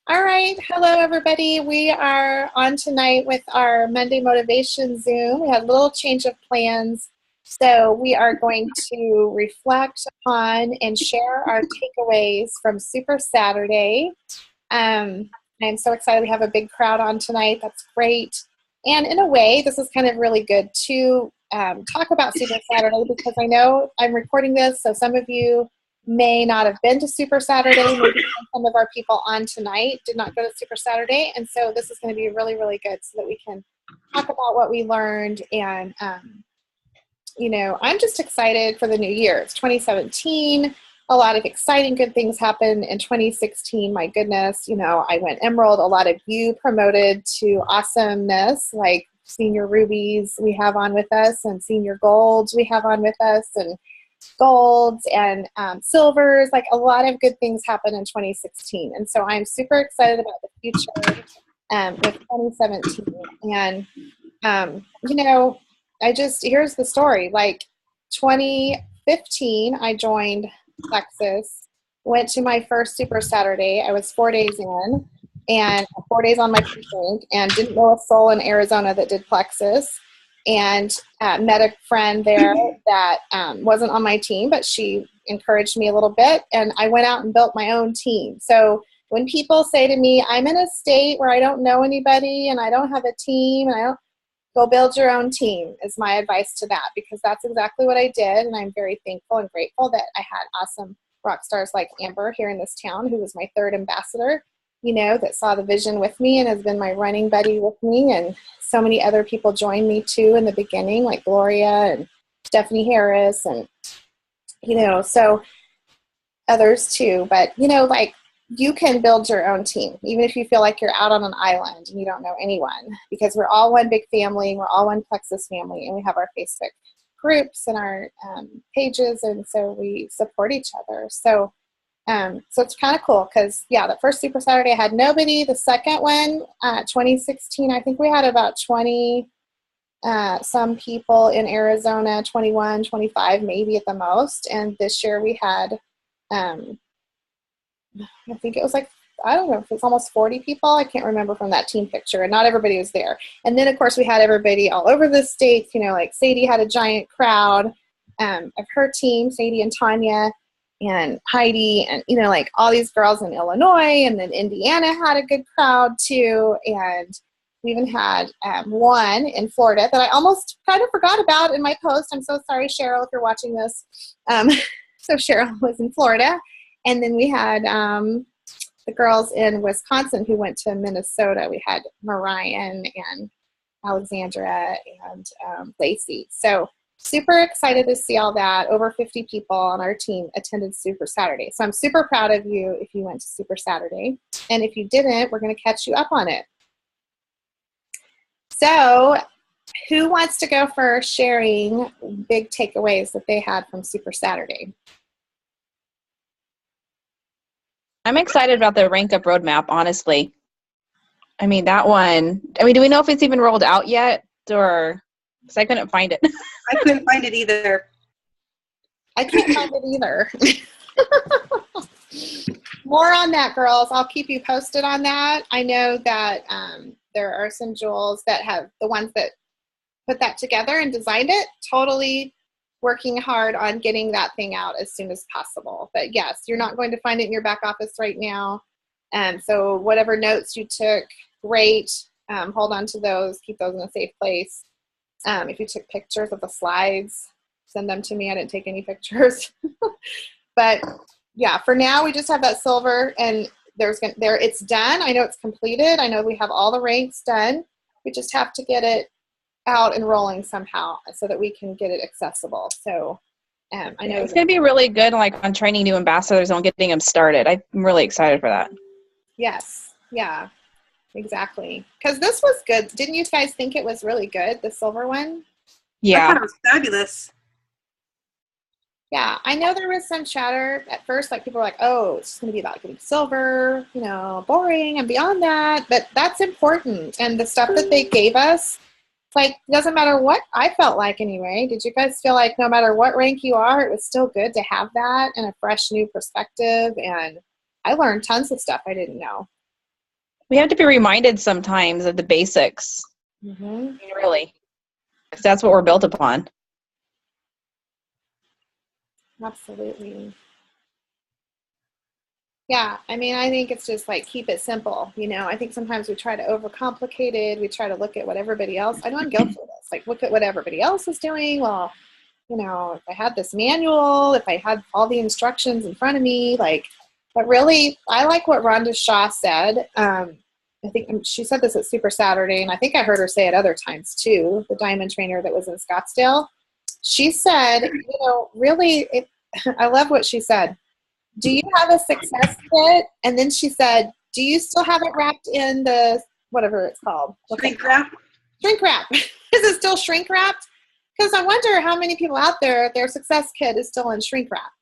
All right. Hello, everybody. We are on tonight with our Monday Motivation Zoom. We had a little change of plans. So we are going to reflect upon and share our takeaways from Super Saturday. I'm so excited we have a big crowd on tonight. That's great. And in a way, this is kind of really good to talk about Super Saturday because I know I'm recording this, so some of you may not have been to Super Saturday. Maybe some of our people on tonight did not go to Super Saturday, and so this is going to be really, really good so that we can talk about what we learned. And I'm just excited for the new year. It's 2017. A lot of exciting, good things happened in 2016. My goodness, I went Emerald. A lot of you promoted to awesomeness, like Senior Rubies we have on with us, and Senior Golds we have on with us, and golds and silvers. Like a lot of good things happened in 2016. And so I'm super excited about the future with 2017. And, here's the story. Like 2015, I joined Plexus, went to my first Super Saturday. I was 4 days in and 4 days on my precinct and didn't know a soul in Arizona that did Plexus. And met a friend there that wasn't on my team, but she encouraged me a little bit, and I went out and built my own team. So when people say to me, I'm in a state where I don't know anybody and I don't have a team, and I don't, go build your own team is my advice to that, because that's exactly what I did, and I'm very thankful and grateful that I had awesome rock stars like Amber here in this town, who was my third ambassador, that saw the vision with me and has been my running buddy with me. And so many other people joined me too in the beginning, like Gloria and Stephanie Harris and, so others too. But, like you can build your own team, even if you feel like you're out on an island and you don't know anyone, because we're all one big family. We're all one Plexus family, and we have our Facebook groups and our pages. And so we support each other. So it's kind of cool because, the first Super Saturday I had nobody. The second one, 2016, I think we had about 20 some people in Arizona, 21, 25 maybe at the most. And this year we had, I think it was like, I don't know if it's almost 40 people. I can't remember from that team picture, and not everybody was there. And then, of course, we had everybody all over the states. Like Sadie had a giant crowd of her team, Sadie and Tanya and Heidi, and like all these girls in Illinois, and then Indiana had a good crowd too. And we even had one in Florida that I almost kind of forgot about in my post. I'm so sorry, Cheryl, if you're watching this. So Cheryl was in Florida, and then we had the girls in Wisconsin who went to Minnesota. We had Marian and Alexandra and Lacey. So super excited to see all that. Over 50 people on our team attended Super Saturday. So I'm super proud of you if you went to Super Saturday. And if you didn't, we're going to catch you up on it. So who wants to go for sharing big takeaways that they had from Super Saturday? I'm excited about the Rank Up roadmap, honestly. That one, do we know if it's even rolled out yet? Or, because I couldn't find it. I couldn't find it either. I can't find it either. More on that, girls. I'll keep you posted on that. I know that there are some jewels that have, the ones that put that together and designed it, totally working hard on getting that thing out as soon as possible. But yes, you're not going to find it in your back office right now. So whatever notes you took, great. Hold on to those. Keep those in a safe place. If you took pictures of the slides, send them to me. I didn't take any pictures. But yeah, for now we just have that silver, and it's done. I know it's completed. I know we have all the ranks done. We just have to get it out and rolling somehow so that we can get it accessible. So I know it's going to be really good, like on training new ambassadors and getting them started. I'm really excited for that. Yes. Yeah, exactly. Because this was good. Didn't you guys think it was really good, the silver one? Yeah. I thought it was fabulous. Yeah, I know there was some chatter at first, like people were like, oh, it's just going to be about getting silver, boring and beyond that. But that's important. And the stuff that they gave us, like, doesn't matter what I felt like anyway. Did you guys feel like no matter what rank you are, it was still good to have that and a fresh new perspective? And I learned tons of stuff I didn't know. We have to be reminded sometimes of the basics. Mm-hmm. I mean, really, because that's what we're built upon. Absolutely. Yeah, I mean, I think it's just like keep it simple. I think sometimes we try to overcomplicate it. We try to look at what everybody else. I know I'm guilty of this. Like, look at what everybody else is doing. Well, if I had this manual, if I had all the instructions in front of me, but really, I like what Rhonda Shaw said. I think she said this at Super Saturday, and I think I heard her say it other times too. The diamond trainer that was in Scottsdale, she said, really, I love what she said. Do you have a success kit? And then she said, do you still have it wrapped in the whatever it's called? Shrink wrap. Shrink wrap. Is it still shrink wrapped? Because I wonder how many people out there, their success kit is still in shrink wrap,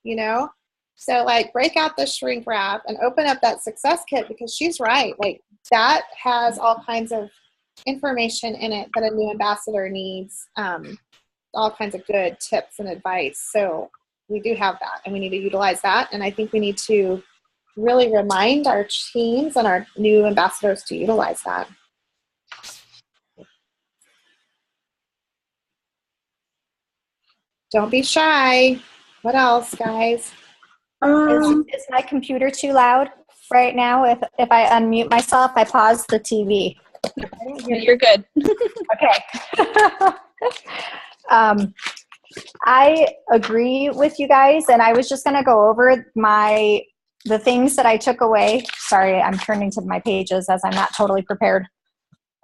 So break out the shrink wrap and open up that success kit, because she's right. That has all kinds of information in it that a new ambassador needs, all kinds of good tips and advice. So we do have that, and we need to utilize that. And I think we need to really remind our teams and our new ambassadors to utilize that. Don't be shy. What else, guys? Is my computer too loud right now? If I unmute myself, I pause the TV. You're good. Okay. I agree with you guys, and I was just going to go over the things that I took away. Sorry, I'm turning to my pages as I'm not totally prepared.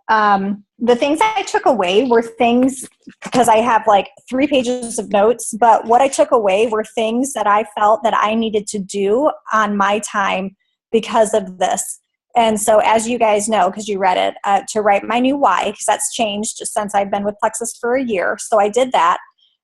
The things I took away were things, because I have 3 pages of notes, but what I took away were things that I felt that I needed to do on my time because of this. And so, as you guys know, because you read it, to write my new why, because that's changed since I've been with Plexus for a year. So I did that.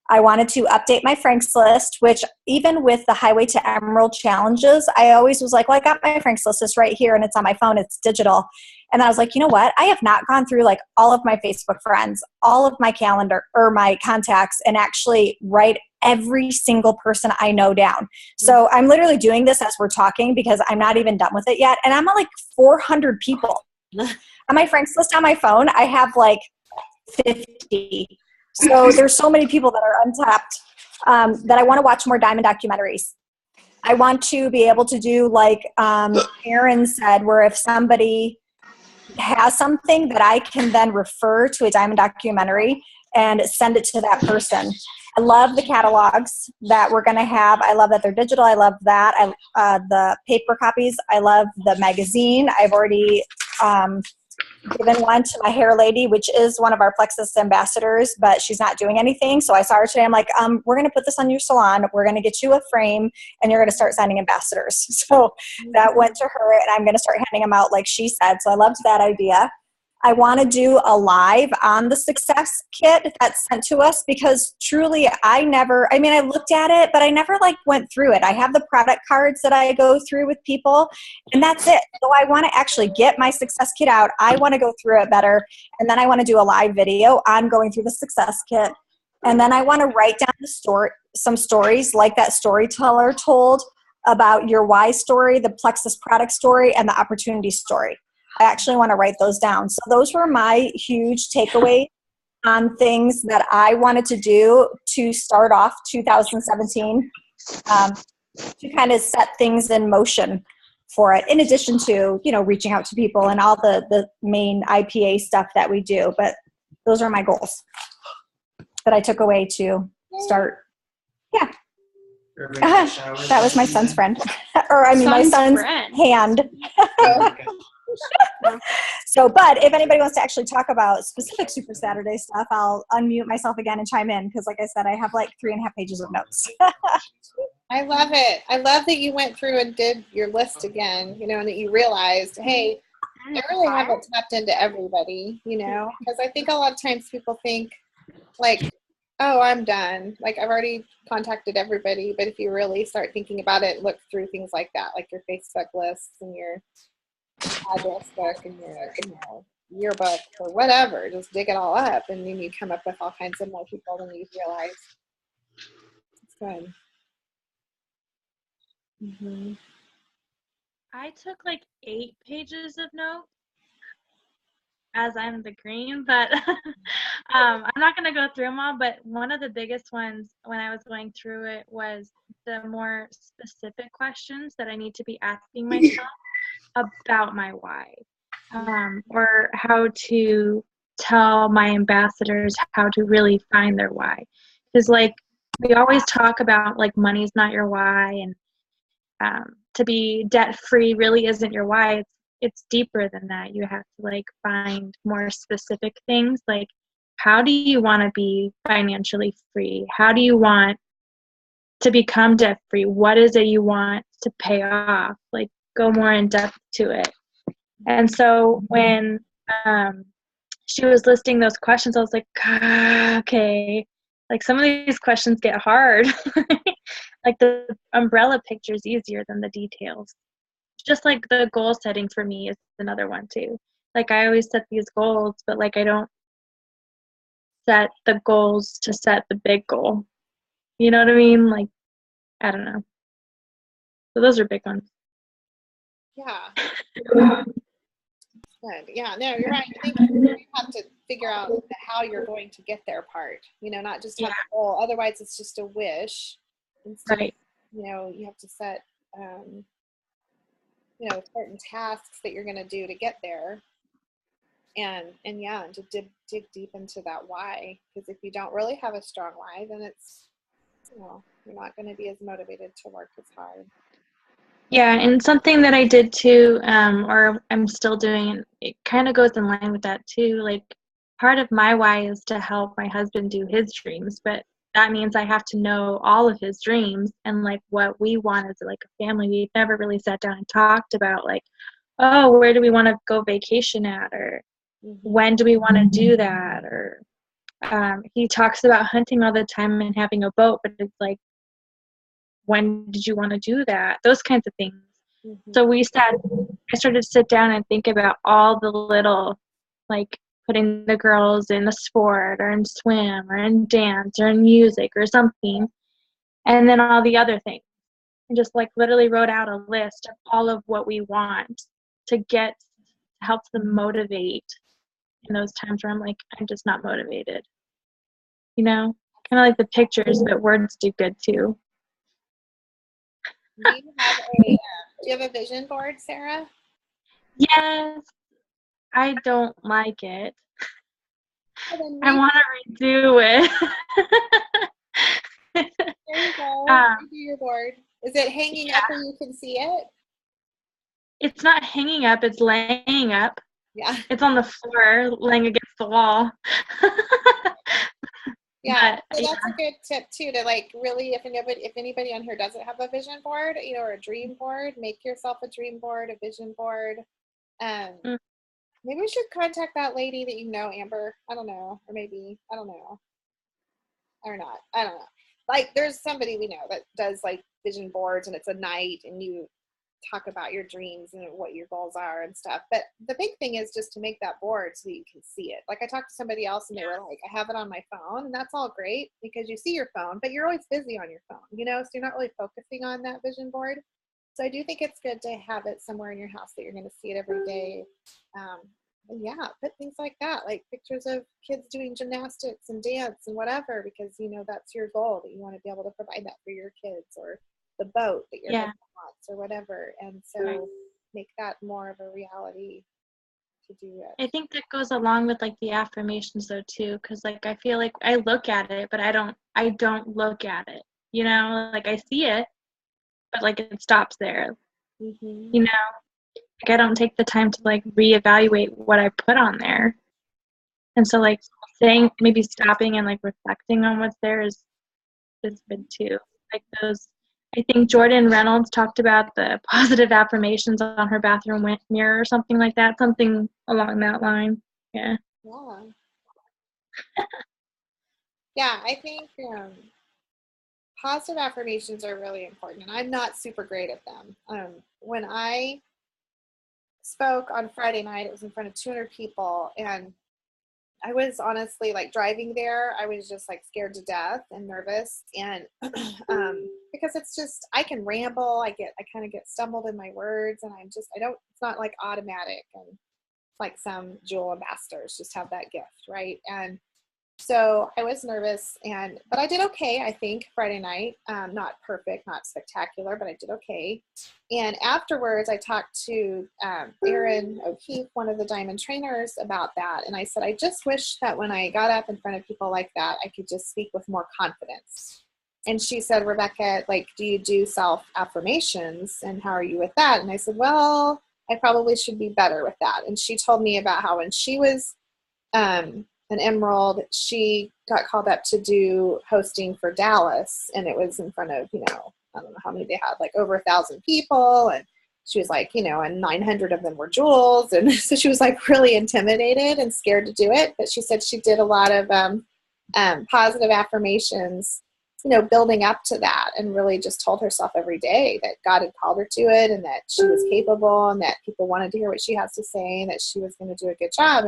I wanted to update my Frank's list, which even with the Highway to Emerald challenges, I always was like, well, I got my Frank's list. It's right here and it's on my phone. It's digital. And I was like, you know what? I have not gone through all of my Facebook friends, all of my calendar or my contacts, and actually write every single person I know down. So I'm literally doing this as we're talking because I'm not even done with it yet. And I'm at 400 people. On my Frank's list on my phone, I have 50. So there's so many people that are untapped that I want to watch more diamond documentaries. I want to be able to do Aaron said, where if somebody has something that I can then refer to a diamond documentary and send it to that person. I love the catalogs that we're going to have. I love that they're digital. I love that. The paper copies. I love the magazine. I've already given one to my hair lady, which is one of our Plexus ambassadors, but she's not doing anything. So I saw her today. I'm like, we're going to put this on your salon. We're going to get you a frame and you're going to start signing ambassadors. So that went to her and I'm going to start handing them out like she said. So I loved that idea. I want to do a live on the success kit that's sent to us because truly I looked at it, but I never went through it. I have the product cards that I go through with people and that's it. So I want to actually get my success kit out. I want to go through it better. And then I want to do a live video on going through the success kit. And then I want to write down some stories like that storyteller told about your why story, the Plexus product story, and the opportunity story. I actually want to write those down. So those were my huge takeaways on things that I wanted to do to start off 2017 to kind of set things in motion for it, in addition to, reaching out to people and all the main IPA stuff that we do. But those are my goals that I took away to start. Yeah. That was my son's friend. My son's hand. So, but if anybody wants to actually talk about specific Super Saturday stuff, I'll unmute myself again and chime in because, like I said, I have 3.5 pages of notes. I love it. I love that you went through and did your list again, and that you realized, hey, I really haven't tapped into everybody, because I think a lot of times people think oh, I'm done. I've already contacted everybody. But if you really start thinking about it, look through things like that, like your Facebook lists and your address book and your yearbook or whatever, just dig it all up and then you come up with all kinds of more people than you realize. It's good. I took 8 pages of notes as I'm the green, but I'm not going to go through them all. But one of the biggest ones when I was going through it was the more specific questions that I need to be asking myself about my why, or how to tell my ambassadors how to really find their why. Because like we always talk about like money's not your why, and to be debt free really isn't your why. It's deeper than that. You have to like find more specific things, like how do you want to be financially free? How do you want to become debt free? What is it you want to pay off? Like go more in depth to it. And so when she was listing those questions, I was like, okay, like some of these questions get hard. Like the umbrella picture is easier than the details. Just like the goal setting for me is another one too. Like I always set these goals, but like I don't set the goals to set the big goal. You know what I mean? Like, I don't know. So those are big ones. Yeah. Good. Yeah, no, you're right. I think you have to figure out how you're going to get there part, not just have a goal. Otherwise, it's just a wish. Instead Right. of, you have to set, certain tasks that you're going to do to get there. And to dig deep into that why. Because if you don't really have a strong why, then it's, you're not going to be as motivated to work as hard. Yeah, and something that I did too, or I'm still doing, and it kind of goes in line with that too. Like, part of my why is to help my husband do his dreams, but that means I have to know all of his dreams and like what we want as like a family. We've never really sat down and talked about like, oh, where do we want to go vacation at, or when do we want to do that, or he talks about hunting all the time and having a boat, but it's like, when did you want to do that? Those kinds of things. So I started to sit down and think about all the little, like putting the girls in a sport or in swim or in dance or in music or something, and then all the other things. And just like literally wrote out a list of all of what we want to help them motivate in those times where I'm like, I'm just not motivated. Kind of like the pictures, but words do good too. Do you have a vision board, Sarah? Yes, I don't like it. Well, I want to redo it. There you go. Redo your board. Is it hanging up where you can see it? It's not hanging up, it's laying up. Yeah. It's on the floor, laying against the wall. Yeah, so that's a good tip too, to like really, if anybody on here doesn't have a vision board, or a dream board, make yourself a dream board, a vision board. Maybe we should contact that lady that Amber. I don't know, or maybe I don't know, or not. I don't know. Like, there's somebody we know that does like vision boards, and it's a night, and you talk about your dreams and what your goals are and stuff. But the big thing is just to make that board so that you can see it. Like, I talked to somebody else and they were like, I have it on my phone, and that's all great because you see your phone, but you're always busy on your phone, so you're not really focusing on that vision board. So I do think it's good to have it somewhere in your house that you're going to see it every day. And yeah, put things like that, like pictures of kids doing gymnastics and dance and whatever, because that's your goal, that you want to be able to provide that for your kids, or the boat that your husband wants, or whatever. And so make that more of a reality to do it. I think that goes along with like the affirmations though too, because like I feel like I look at it, but I don't look at it. Like I see it, but like it stops there. Like I don't take the time to like reevaluate what I put on there. And so like maybe stopping and like reflecting on what's there is good too. Like those, I think Jordan Reynolds talked about the positive affirmations on her bathroom mirror or something like that, something along that line. Yeah. Yeah, I think positive affirmations are really important, and I'm not super great at them. When I spoke on Friday night, it was in front of 200 people, and I was honestly like driving there, I was just like scared to death and nervous, and because it's just, I can ramble, I kind of get stumbled in my words, and it's not like automatic. And like some jewel ambassadors just have that gift, right? And so I was nervous, but I did okay, I think, Friday night. Not perfect, not spectacular, but I did okay. And afterwards, I talked to Erin O'Keefe, one of the Diamond trainers, about that. And I said, I just wish that when I got up in front of people like that, I could just speak with more confidence. And she said, Rebecca, like, do you do self-affirmations? And how are you with that? And I said, well, I probably should be better with that. And she told me about how when she was an Emerald, she got called up to do hosting for Dallas, and it was in front of, I don't know how many they had, like over 1,000 people, and she was like, and 900 of them were jewels, and so she was like really intimidated and scared to do it. But she said she did a lot of positive affirmations, building up to that, and really just told herself every day that God had called her to it, and that she was capable, and that people wanted to hear what she has to say, and that she was going to do a good job.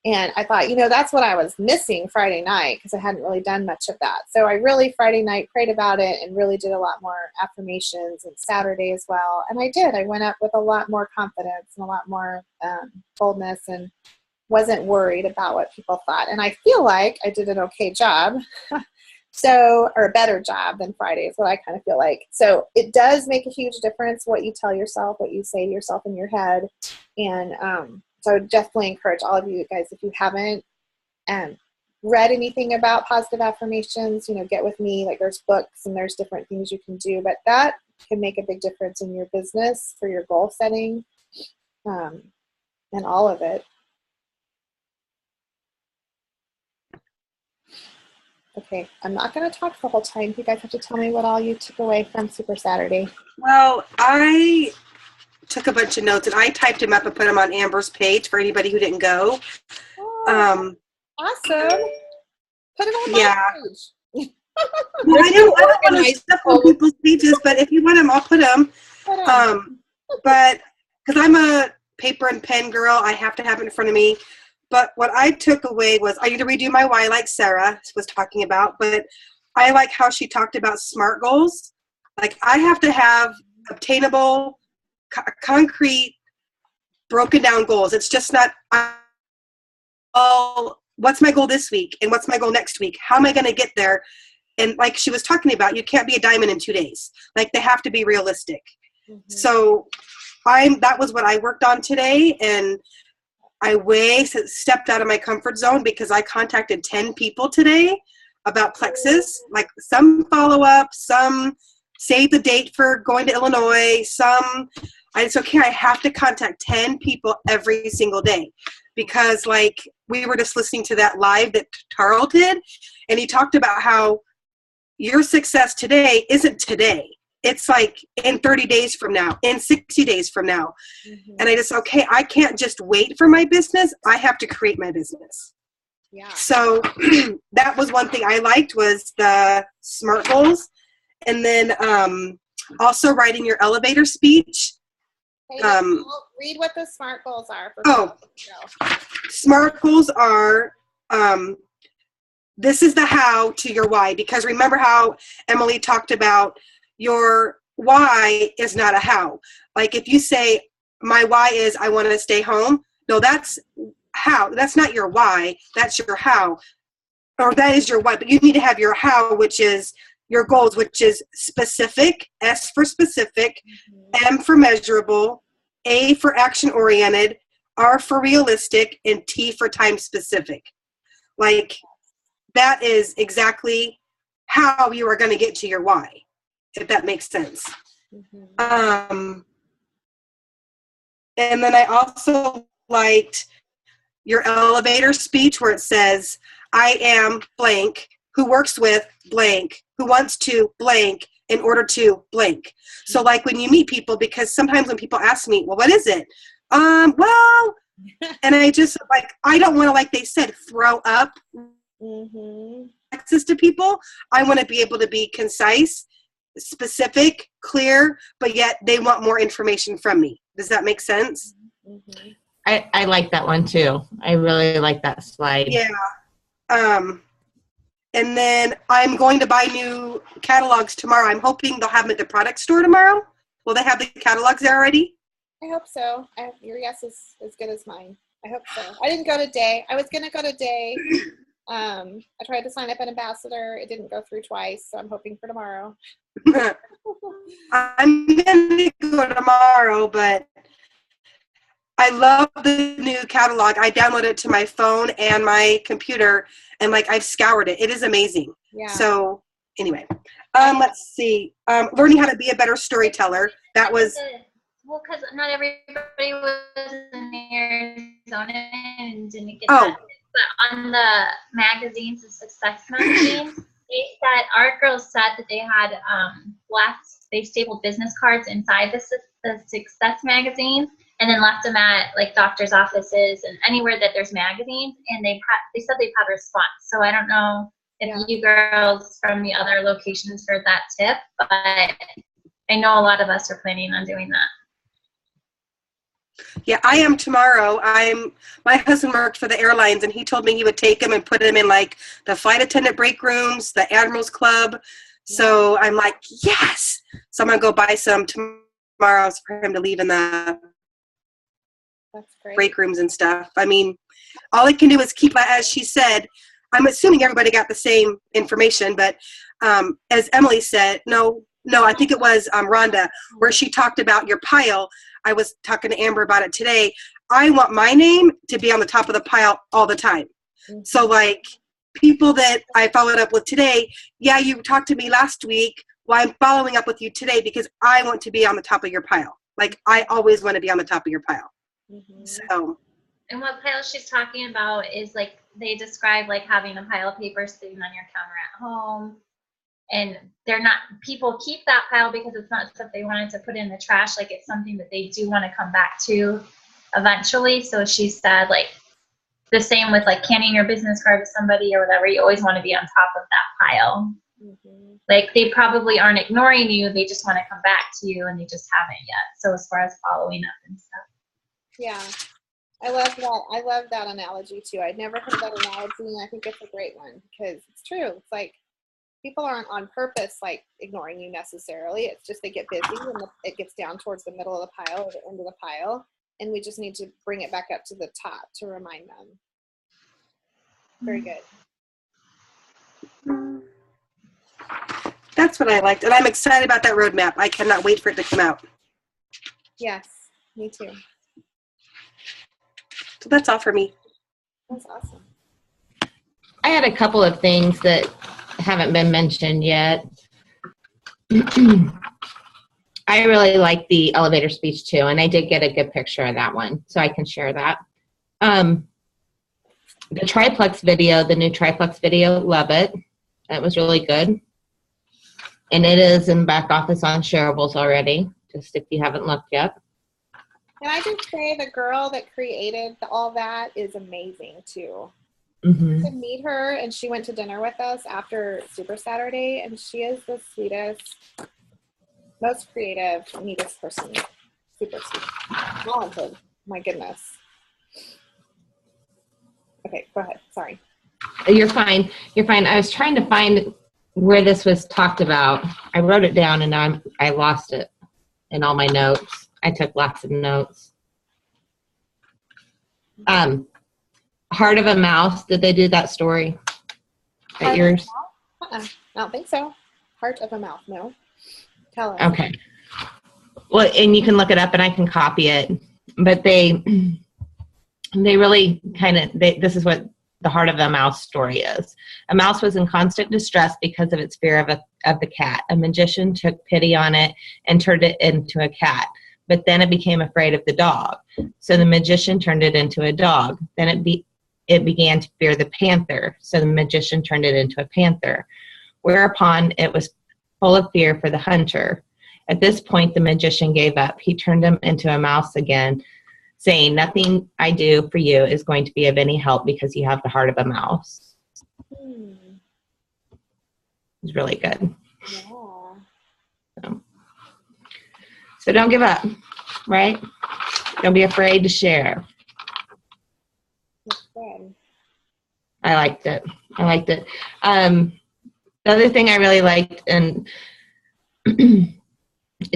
And I thought, that's what I was missing Friday night, because I hadn't really done much of that. So I really Friday night prayed about it and really did a lot more affirmations, and Saturday as well. And I did. I went up with a lot more confidence and a lot more boldness, and wasn't worried about what people thought. And I feel like I did an okay job. Or a better job than Friday is what I kind of feel like. So it does make a huge difference what you tell yourself, what you say to yourself in your head. And so I would definitely encourage all of you guys, if you haven't read anything about positive affirmations, get with me. Like, there's books and there's different things you can do, but that can make a big difference in your business, for your goal setting, and all of it. Okay, I'm not going to talk the whole time. You guys have to tell me what all you took away from Super Saturday. Well, I took a bunch of notes, and I typed them up and put them on Amber's page for anybody who didn't go. Oh, awesome. Put it on my page. Well, I don't want to stuff on people's pages, but if you want them, I'll put them. But because I'm a paper and pen girl, I have to have it in front of me. But what I took away was, I need to redo my why, like Sarah was talking about, but I like how she talked about SMART goals. Like, I have to have obtainable, concrete, broken down goals. It's just not, what's my goal this week? And what's my goal next week? How am I going to get there? And like she was talking about, you can't be a diamond in 2 days. Like, they have to be realistic. Mm-hmm. So that was what I worked on today. And I stepped out of my comfort zone, because I contacted 10 people today about Plexus. Like, some follow-up, some save the date for going to Illinois, it's okay, I have to contact 10 people every single day, because like, we were just listening to that live that Tarl did, and he talked about how your success today isn't today. It's like in 30 days from now, in 60 days from now. Mm-hmm. And I can't just wait for my business. I have to create my business. Yeah. So that was one thing I liked, was the SMART goals. And then also writing your elevator speech. Hey, read what the SMART goals are. SMART goals are, this is the how to your why. Because remember how Emily talked about, your why is not a how. Like, if you say, my why is I want to stay home. No, that's how. That's not your why. That's your how. Or that is your why. But you need to have your how, which is your goals, which is specific, S for specific, M for measurable, A for action-oriented, R for realistic, and T for time-specific. Like, that is exactly how you are going to get to your why, if that makes sense. Mm-hmm. And then I also liked your elevator speech, where it says, I am blank, who works with blank, who wants to blank in order to blank. So like, when you meet people, because sometimes when people ask me, well, what is it? Well, and I just like, I don't want to, like they said, throw up access to people. I want to be able to be concise, specific, clear, but yet they want more information from me. Does that make sense? Mm-hmm. I like that one too. I really like that slide. Yeah. And then I'm going to buy new catalogs tomorrow. I'm hoping they'll have them at the product store tomorrow. Will they have the catalogs there already? I hope so. Your yes is as good as mine. I hope so. I didn't go today. I was going to go today. I tried to sign up an ambassador. It didn't go through twice, so I'm hoping for tomorrow. I'm going to go tomorrow, but I love the new catalog. I downloaded it to my phone and my computer, and like I've scoured it. It is amazing. Yeah. So anyway, let's see. Learning how to be a better storyteller. That was. Well, because not everybody was in Arizona and didn't get Oh. that. But on the magazines, the success magazines, they said, our girls said that they had they stapled business cards inside the success magazines and then left them at like doctor's offices and anywhere that there's magazines, and they said they've had a response. So I don't know if you girls from the other locations heard that tip, but I know a lot of us are planning on doing that. Yeah, I am tomorrow. My husband worked for the airlines, and he told me he would take them and put them in like the flight attendant break rooms, the Admirals Club. So I'm like, yes. So I'm gonna go buy some tomorrow for him to leave in the That's great. break rooms and stuff. I mean, all I can do is keep, as she said, I'm assuming everybody got the same information, but as Emily said, no, I think it was Rhonda, where she talked about your pile. I was talking to Amber about it today. I want my name to be on the top of the pile all the time. Mm-hmm. So like people that I followed up with today, yeah, you talked to me last week. Well, I'm following up with you today because I want to be on the top of your pile. Like I always want to be on the top of your pile. Mm-hmm. So. And what pile she's talking about is like they describe like having a pile of paper sitting on your counter at home. And people keep that pile because it's not stuff they wanted to put in the trash. Like it's something that they do want to come back to eventually. So she said like the same with like handing your business card to somebody or whatever. You always want to be on top of that pile. Mm-hmm. Like they probably aren't ignoring you. They just want to come back to you and they just haven't yet. So as far as following up and stuff. Yeah. I love that. I love that analogy too. I'd never heard that analogy, and I think it's a great one because it's true. It's like people aren't on purpose like ignoring you necessarily. It's just they get busy and it gets down towards the middle of the pile or the end of the pile, and we just need to bring it back up to the top to remind them. Very good. That's what I liked, and I'm excited about that roadmap. I cannot wait for it to come out. Yes, me too. So that's all for me. That's awesome. I had a couple of things that haven't been mentioned yet. I really like the elevator speech too, and I did get a good picture of that one, so I can share that. The triplex video, the new triplex video, love it. That was really good. And it is in back office on shareables already, just if you haven't looked yet. And I just say the girl that created all that is amazing too. Mm-hmm. To meet her, and she went to dinner with us after Super Saturday, and she is the sweetest, most creative, neatest person. Super sweet. Talented. My goodness. Okay, go ahead. Sorry. You're fine. You're fine. I was trying to find where this was talked about. I wrote it down and now I lost it in all my notes. I took lots of notes. Heart of a Mouse. Did they do that story? At yours? I don't think so. Heart of a Mouth. No. Tell us. Okay. Well, and you can look it up and I can copy it. But they really kind of, this is what the Heart of a Mouse story is. A mouse was in constant distress because of its fear of the cat. A magician took pity on it and turned it into a cat. But then it became afraid of the dog. So the magician turned it into a dog. Then it began to fear the panther. So the magician turned it into a panther. Whereupon it was full of fear for the hunter. At this point, the magician gave up. He turned him into a mouse again, saying, "Nothing I do for you is going to be of any help because you have the heart of a mouse." It's really good. Yeah. So don't give up, right? Don't be afraid to share. That's good. I liked it. The other thing I really liked, and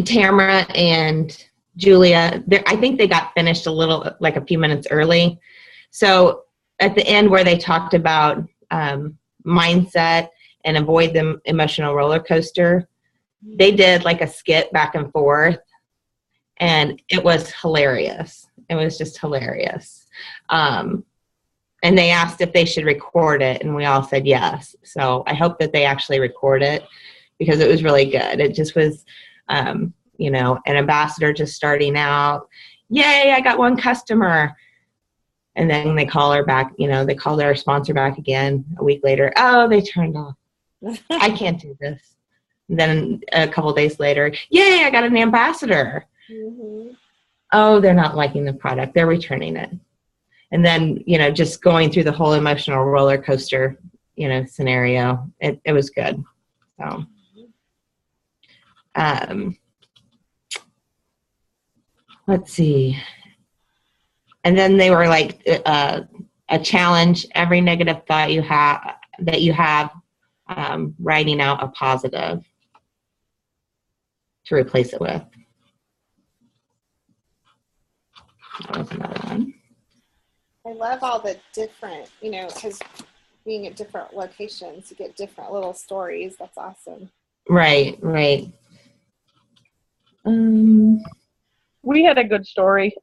Tamara and Julia, I think they got finished like a few minutes early. So at the end where they talked about mindset and avoid the emotional roller coaster, they did like a skit back and forth, and it was hilarious. It was just hilarious. And they asked if they should record it, and we all said yes. So I hope that they actually record it, because it was really good. It just was, you know, an ambassador just starting out. Yay, I got one customer. And then they call her back, you know, they call their sponsor back again a week later. Oh, they turned off. I can't do this. And then a couple of days later, yay, I got an ambassador. Mm-hmm. Oh, they're not liking the product. They're returning it. And then, you know, just going through the whole emotional roller coaster, you know, scenario. It was good. So, let's see. And then they were like a challenge, every negative thought you have, writing out a positive to replace it with. That was another one. I love all the different, you know, because being at different locations, you get different little stories. That's awesome. Right. We had a good story,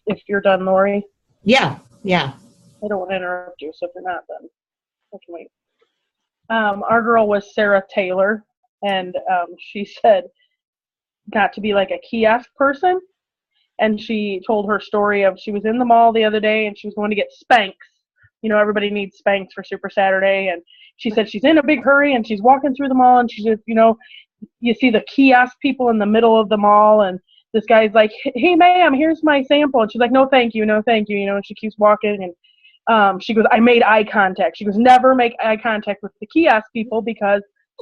if you're done, Lori. Yeah. I don't want to interrupt you, so if you're not done, I can wait. Our girl was Sarah Taylor, and she said not to be like a kiosk person. And she told her story of she was in the mall the other day and she was going to get Spanx. You know, everybody needs Spanx for Super Saturday. And she said she's in a big hurry and she's walking through the mall and she just, you know, you see the kiosk people in the middle of the mall and this guy's like, hey, ma'am, here's my sample. And she's like, no, thank you, you know, and she keeps walking. And she goes, I made eye contact. She goes, never make eye contact with the kiosk people because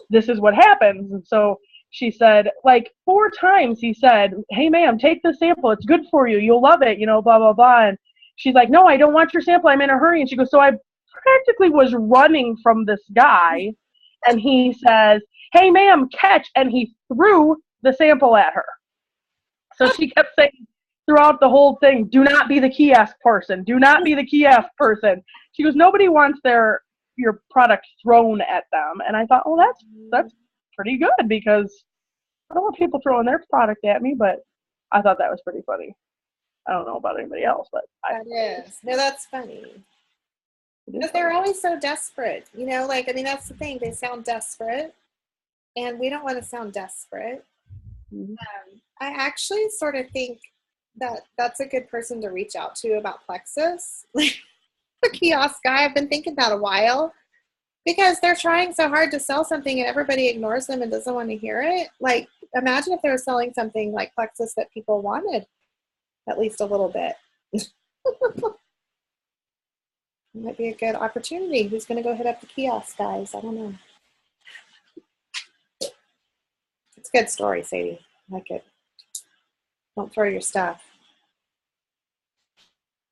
this is what happens. And so she said, like 4 times he said, hey, ma'am, take the sample. It's good for you. You'll love it, you know, blah, blah, blah. And she's like, no, I don't want your sample. I'm in a hurry. And she goes, so I practically was running from this guy. And he says, hey, ma'am, catch. And he threw the sample at her. So she kept saying throughout the whole thing, do not be the kiosk person. Do not be the kiosk person. She goes, nobody wants your product thrown at them. And I thought, oh, that's pretty good because I don't want people throwing their product at me, but I thought that was pretty funny. I don't know about anybody else, but That is. No, that's funny. Because they're always so desperate. You know, like, I mean, that's the thing. They sound desperate, and we don't want to sound desperate. Mm-hmm. I actually sort of think that that's a good person to reach out to about Plexus. The kiosk guy, I've been thinking that a while. Because they're trying so hard to sell something and everybody ignores them and doesn't want to hear it. Like, imagine if they were selling something like Plexus that people wanted, at least a little bit. It might be a good opportunity. Who's going to go hit up the kiosk guys? I don't know. It's a good story, Sadie. I like it. Don't throw your stuff.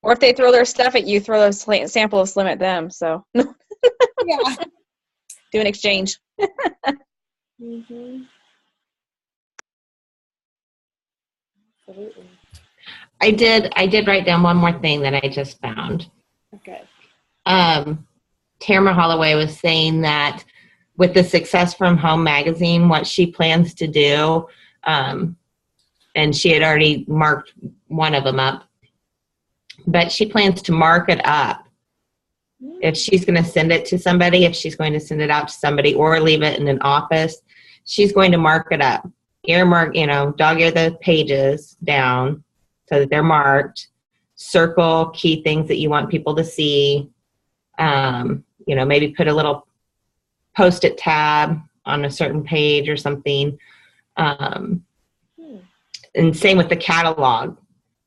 Or if they throw their stuff at you, throw those sample of Slim at them. So Yeah. do an exchange. Mm-hmm. Absolutely. I did write down one more thing that I just found. Okay. Tamara Holloway was saying that with the Success from Home magazine, what she plans to do, and she had already marked one of them up, but she plans to mark it up. If she's going to send it to somebody, if she's going to send it out to somebody or leave it in an office, she's going to mark it up. Earmark, you know, dog ear the pages down so that they're marked. Circle key things that you want people to see. You know, maybe put a little Post-it tab on a certain page or something. And same with the catalog.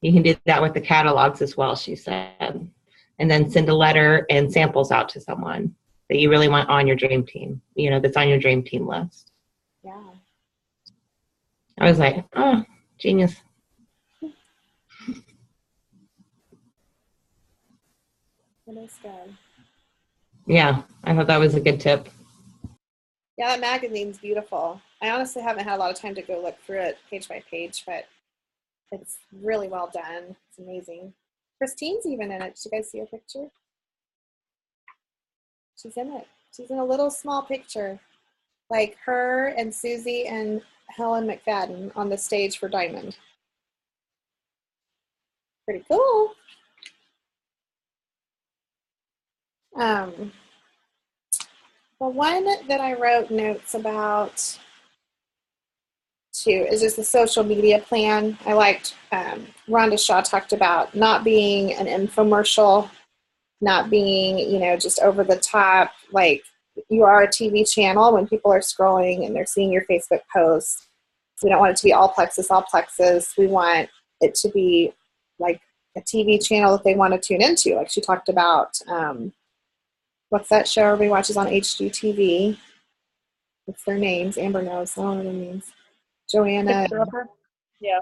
You can do that with the catalogs as well, she said. And then send a letter and samples out to someone that you really want on your dream team, you know, that's on your dream team list. Yeah. I was like, oh, genius. That is good. Yeah, I thought that was a good tip. Yeah, that magazine's beautiful. I honestly haven't had a lot of time to go look through it page by page, but It's really well done. It's amazing. Christine's even in it. Did you guys see her picture? She's in it. She's in a little small picture. Like her and Susie and Helen McFadden on the stage for Diamond. Pretty cool. The one that I wrote notes about too is just the social media plan. I liked Rhonda Shaw talked about not being an infomercial, not being, you know, just over the top. Like, you are a TV channel when people are scrolling and they're seeing your Facebook posts. We don't want it to be all Plexus, all Plexus. We want it to be like a TV channel that they want to tune into. Like she talked about, what's that show everybody watches on HGTV? What's their names? Amber knows. I don't know their names. Joanna. Yeah.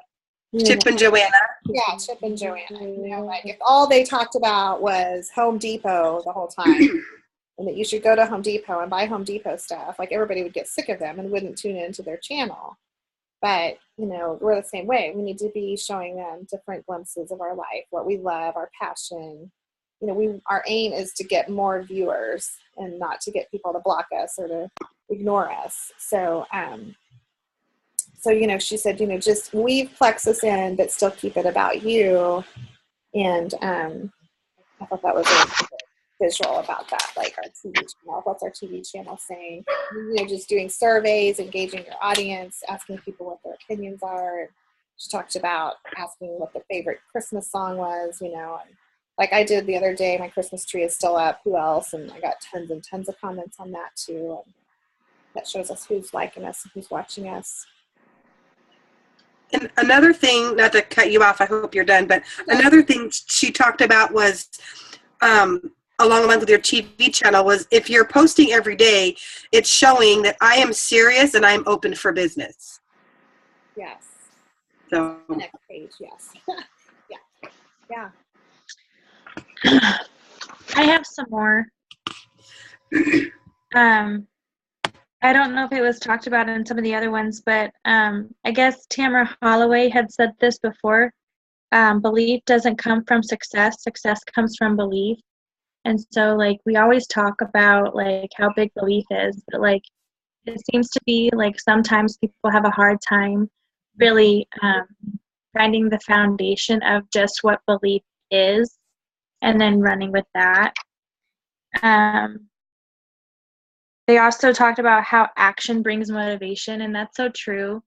Chip and Joanna. Yeah, Chip and Joanna. You know, like if all they talked about was Home Depot the whole time, and that you should go to Home Depot and buy Home Depot stuff, like everybody would get sick of them and wouldn't tune into their channel. But, you know, we're the same way. We need to be showing them different glimpses of our life, what we love, our passion. You know, our aim is to get more viewers and not to get people to block us or to ignore us. So, you know, she said, you know, just weave Plexus in, but still keep it about you. And I thought that was a visual about that, like our TV channel. What's our TV channel saying? You know, just doing surveys, engaging your audience, asking people what their opinions are. She talked about asking what their favorite Christmas song was, you know. And like I did the other day, my Christmas tree is still up. Who else? And I got tons and tons of comments on that too. And that shows us who's liking us and who's watching us. And another thing, not to cut you off, I hope you're done, but another thing she talked about was, along the lines with your TV channel, was if you're posting every day, it's showing that I am serious and I'm open for business. Yes. So next page, yes. Yeah. Yeah. I have some more. I don't know if it was talked about in some of the other ones, but I guess Tamara Holloway had said this before. Belief doesn't come from success. Success comes from belief. And so, like, we always talk about, like, how big belief is. But, like, it seems to be, like, sometimes people have a hard time really finding the foundation of just what belief is and then running with that. They also talked about how action brings motivation, and that's so true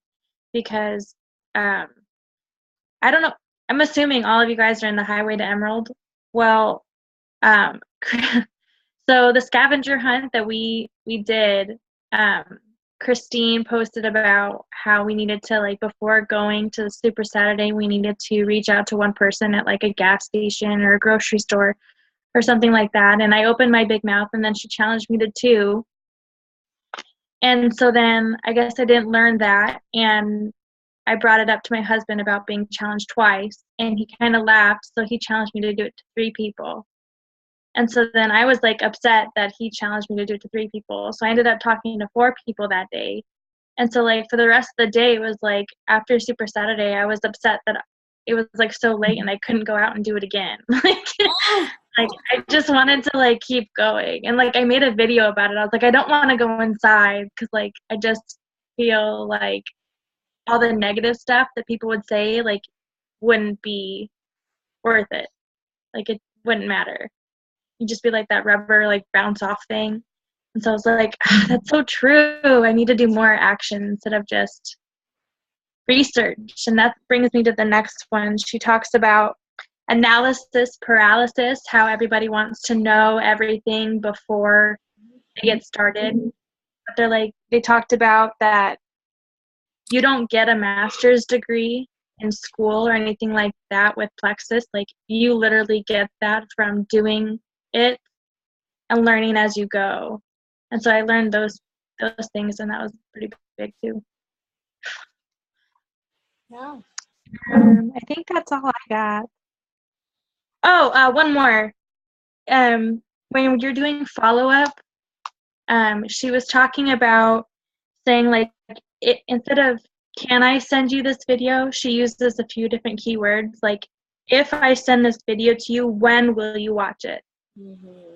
because I don't know. I'm assuming all of you guys are in the Highway to Emerald. Well, so the scavenger hunt that we did, Christine posted about how we needed to, like, before going to the Super Saturday, we needed to reach out to one person at, like, a gas station or a grocery store or something like that. And I opened my big mouth, and then she challenged me to 2. And so then I guess I didn't learn that, and I brought it up to my husband about being challenged twice, and he kind of laughed, so he challenged me to do it to 3 people. And so then I was, like, upset that he challenged me to do it to 3 people. So I ended up talking to 4 people that day. And so, like, for the rest of the day, it was, like, after Super Saturday, I was upset that it was, like, so late and I couldn't go out and do it again. Like, I just wanted to, like, keep going. And, like, I made a video about it. I was like, I don't want to go inside because, like, I just feel like all the negative stuff that people would say, like, wouldn't be worth it. Like, it wouldn't matter. You'd just be like that rubber, like, bounce off thing. And so I was like, that's so true. I need to do more action instead of just research. And that brings me to the next one. She talks about analysis paralysis, how everybody wants to know everything before they get started. But they talked about that you don't get a master's degree in school or anything like that with Plexus. Like, you literally get that from doing it and learning as you go. And so I learned those things, and that was pretty big too. Yeah. I think that's all I got. Oh, one more. When you're doing follow-up, she was talking about saying, like, instead of can I send you this video? She uses a few different keywords, like, if I send this video to you, when will you watch it?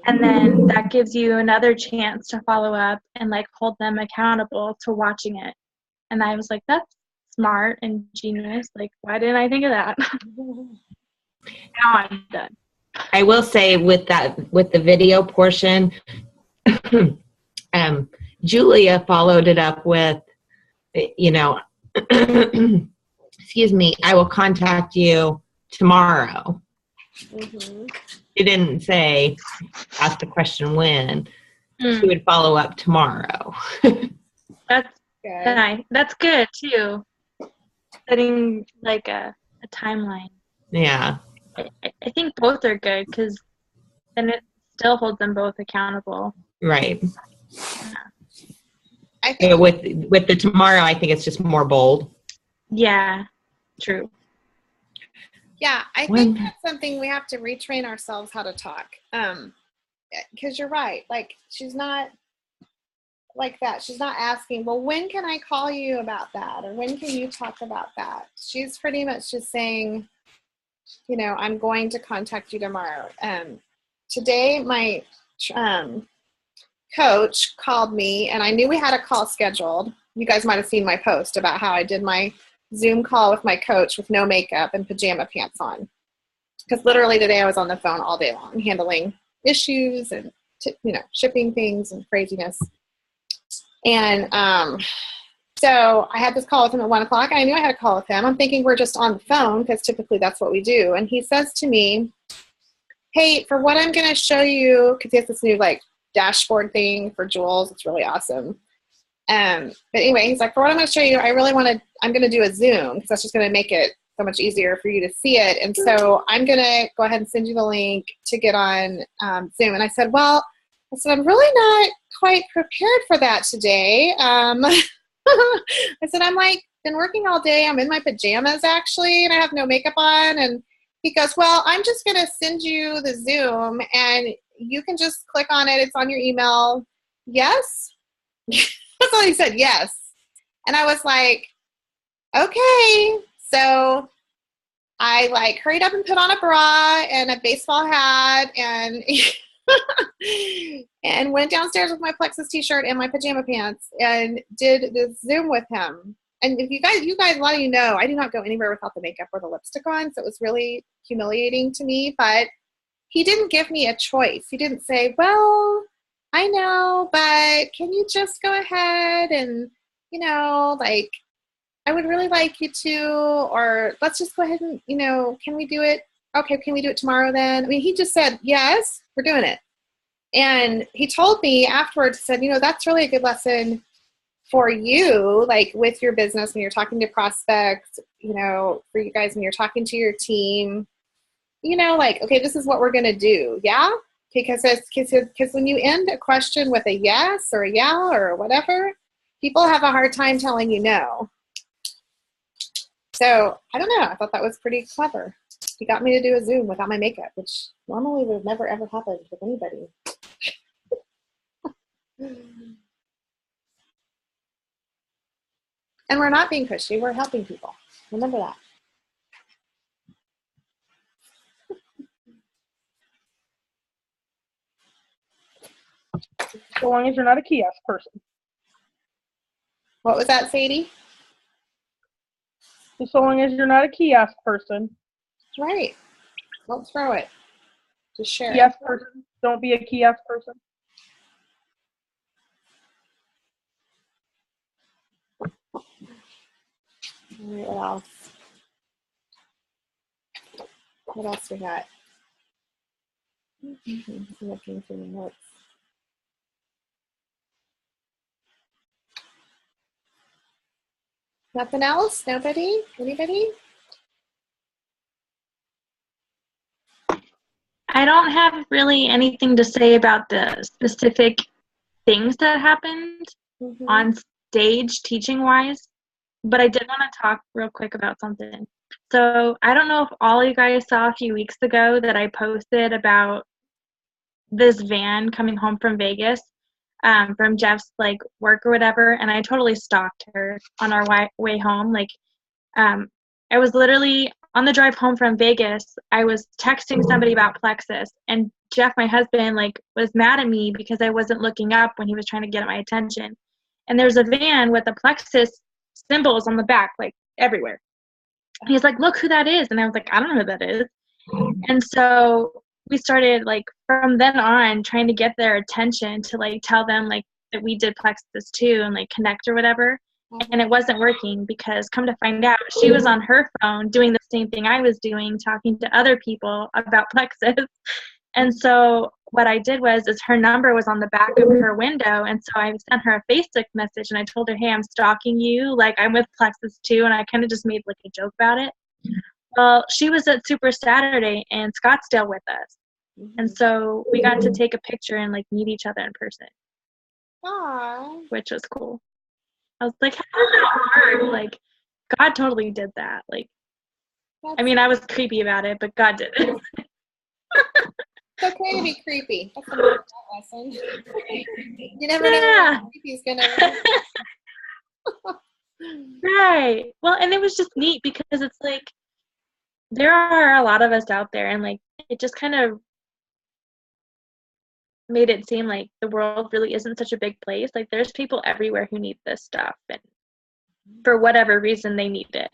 And then that gives you another chance to follow up and like hold them accountable to watching it. And I was like, that's smart and genius. Like, why didn't I think of that? Now I'm done. I will say with the video portion, Julia followed it up with, excuse me, I will contact you tomorrow. She didn't say, ask the question when. She would follow up tomorrow. That's Good. nice. That's good too. Setting like a timeline. Yeah. I think both are good because then it still holds them both accountable. Right. I think With the tomorrow, I think it's just more bold. Yeah, true. Yeah, I think that's something we have to retrain ourselves how to talk. Because you're right. Like, she's not like that. She's not asking, well, when can I call you about that? Or when can you talk about that? She's pretty much just saying, I'm going to contact you tomorrow. Today, my coach called me, and I knew we had a call scheduled. You guys might have seen my post about how I did my Zoom call with my coach with no makeup and pajama pants on. Because literally today I was on the phone all day long handling issues and, shipping things and craziness. And so I had this call with him at 1 o'clock. I knew I had a call with him. I'm thinking we're just on the phone because typically that's what we do. And he says to me, hey, for what I'm going to show you, because he has this new dashboard thing for Jules. It's really awesome. But anyway, he's like, for what I'm going to show you, I'm going to do a Zoom because that's just going to make it so much easier for you to see it. And so I'm going to go ahead and send you the link to get on Zoom. And I said, I'm really not quite prepared for that today. I said, been working all day. I'm in my pajamas actually, and I have no makeup on. And he goes, well, I'm just going to send you the Zoom and you can just click on it. It's on your email. Yes. That's all he said. Yes. And I was like, okay. So I hurried up and put on a bra and a baseball hat and and went downstairs with my Plexus t-shirt and my pajama pants and did the Zoom with him. And if you guys, a lot of you know, I do not go anywhere without the makeup or the lipstick on. So it was really humiliating to me, but he didn't give me a choice. He didn't say, well, I know, but can you just go ahead and, I would really like you to, or let's just go ahead and, can we do it? Okay, can we do it tomorrow then? I mean, he just said, yes, we're doing it. And he told me afterwards, said, that's really a good lesson for you, with your business when you're talking to prospects, for you guys when you're talking to your team, okay, this is what we're going to do. Yeah. Because when you end a question with a yes or a yeah or whatever, people have a hard time telling you no. So I don't know. I thought that was pretty clever. He got me to do a Zoom without my makeup, which normally would have never ever happened with anybody. And we're not being pushy. We're helping people. Remember that. So long as you're not a kiosk person. What was that, Sadie? Just so long as you're not a kiosk person. Right. Don't throw it. Just share Kiosk it. person. Don't be a kiosk person. All right, what else? What else we got? I'm looking through the notes. Nothing else? Nobody? Anybody? I don't have really anything to say about the specific things that happened on stage teaching wise, but I did want to talk real quick about something. So I don't know if all you guys saw a few weeks ago that I posted about this van coming home from Vegas. from Jeff's like work or whatever, and I totally stalked her on our way home. Like, I was literally on the drive home from Vegas. I was texting somebody about Plexus, and Jeff, my husband, like was mad at me because I wasn't looking up when he was trying to get my attention. And there's a van with the Plexus symbols on the back, like everywhere. And he's like, "Look who that is," and I was like, "I don't know who that is." And so we started like from then on trying to get their attention to like tell them like that we did Plexus too and like connect or whatever. And it wasn't working because come to find out she was on her phone doing the same thing I was doing, talking to other people about Plexus. And so what I did was her number was on the back of her window, and so I sent her a Facebook message and I told her, "Hey, I'm stalking you, like I'm with Plexus too," and I kind of just made like a joke about it. Well, she was at Super Saturday in Scottsdale with us. And so we got to take a picture and like meet each other in person, Aww. which was cool. I was like, how does that work? Like, God totally did that. Like, I mean, I was creepy about it, but God did it. It's okay to be creepy. That's a good lesson. You never know Yeah. when creepy's gonna. Right. Well, and it was just neat because it's like there are a lot of us out there, and like it just kind of made it seem like the world really isn't such a big place. Like there's people everywhere who need this stuff, and for whatever reason they need it.